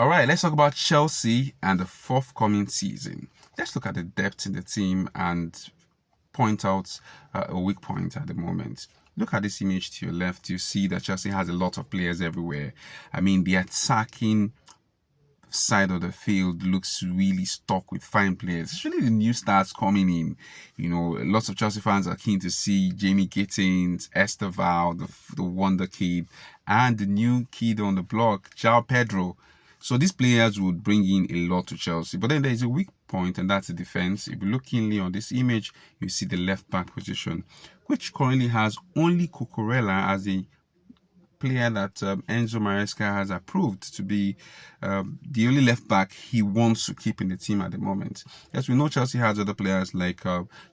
All right, let's talk about Chelsea and the forthcoming season. Let's look at the depth in the team and point out a weak point at the moment. Look at this image to your left. You see that Chelsea has a lot of players everywhere. I mean, the attacking side of the field looks really stuck with fine players, especially the new stars coming in. You know, lots of Chelsea fans are keen to see Jamie Gittins, Esteval, the wonder kid, and the new kid on the block, João Pedro. So these players would bring in a lot to Chelsea. But then there is a weak point, and that's the defense. If you look keenly on this image, you see the left back position, which currently has only Cucurella as a player that Enzo Maresca has approved to be the only left back he wants to keep in the team at the moment. Yes, we know Chelsea has other players like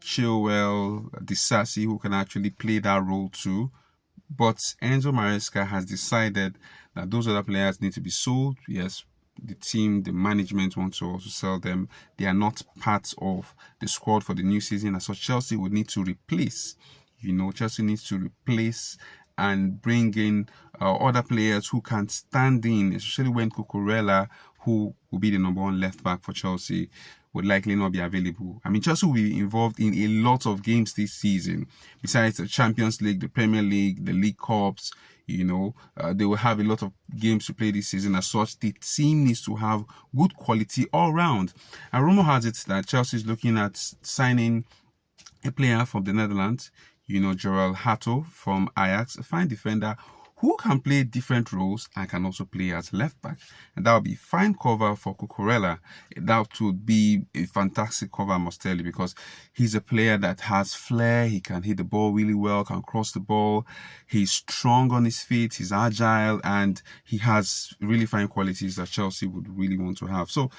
Chilwell, Disasi, who can actually play that role too. But Enzo Maresca has decided that those other players need to be sold. Yes, the team, the management wants to also sell them. They are not part of the squad for the new season. So Chelsea would need to replace. Chelsea needs to replace and bring in other players who can stand in, especially when Cucurella, who will be the number one left back for Chelsea, would likely not be available. I mean, Chelsea will be involved in a lot of games this season. Besides the Champions League, the Premier League, the League Cups, they will have a lot of games to play this season. As such, the team needs to have good quality all round. And rumor has it that Chelsea is looking at signing a player from the Netherlands, Gerald Hato from Ajax, a fine defender who can play different roles and can also play as left back. And that would be fine cover for Cucurella. That would be a fantastic cover, I must tell you, because he's a player that has flair. He can hit the ball really well, can cross the ball. He's strong on his feet. He's agile, and he has really fine qualities that Chelsea would really want to have. So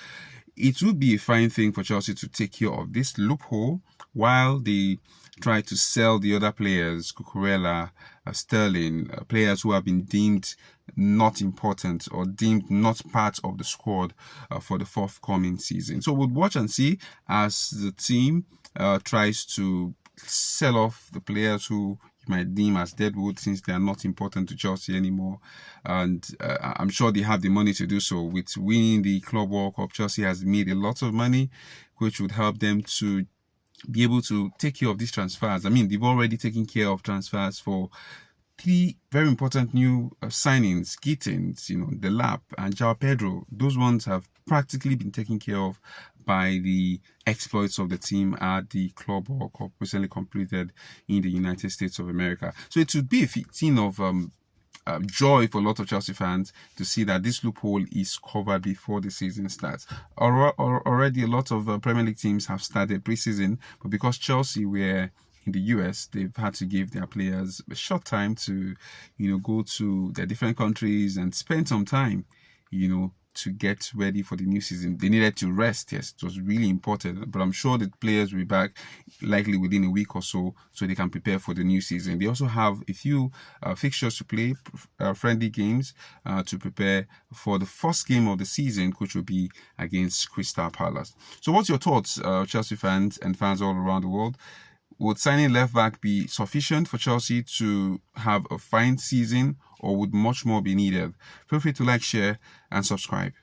it would be a fine thing for Chelsea to take care of this loophole while they try to sell the other players, Cucurella, Sterling, players who have been deemed not important or deemed not part of the squad for the forthcoming season. So we'll watch and see as the team tries to sell off the players who you might deem as deadwood since they are not important to Chelsea anymore. And I'm sure they have the money to do so. With winning the Club World Cup, Chelsea has made a lot of money, which would help them to be able to take care of these transfers. I mean, they've already taken care of transfers for three very important new signings: Gittins, Delap, and João Pedro. Those ones have practically been taken care of by the exploits of the team at the Club World Cup recently completed in the United States of America. So it would be a thing of joy for a lot of Chelsea fans to see that this loophole is covered before the season starts. Already a lot of Premier League teams have started pre-season, but because Chelsea were in the US, they've had to give their players a short time to, go to their different countries and spend some time, to get ready for the new season. They needed to rest. Yes, it was really important, but I'm sure the players will be back likely within a week or so they can prepare for the new season. They also have a few fixtures to play, friendly games to prepare for the first game of the season, which will be against Crystal Palace. So what's your thoughts, Chelsea fans and fans all around the world? Would signing left back be sufficient for Chelsea to have a fine season, or would much more be needed? Feel free to like, share, and subscribe.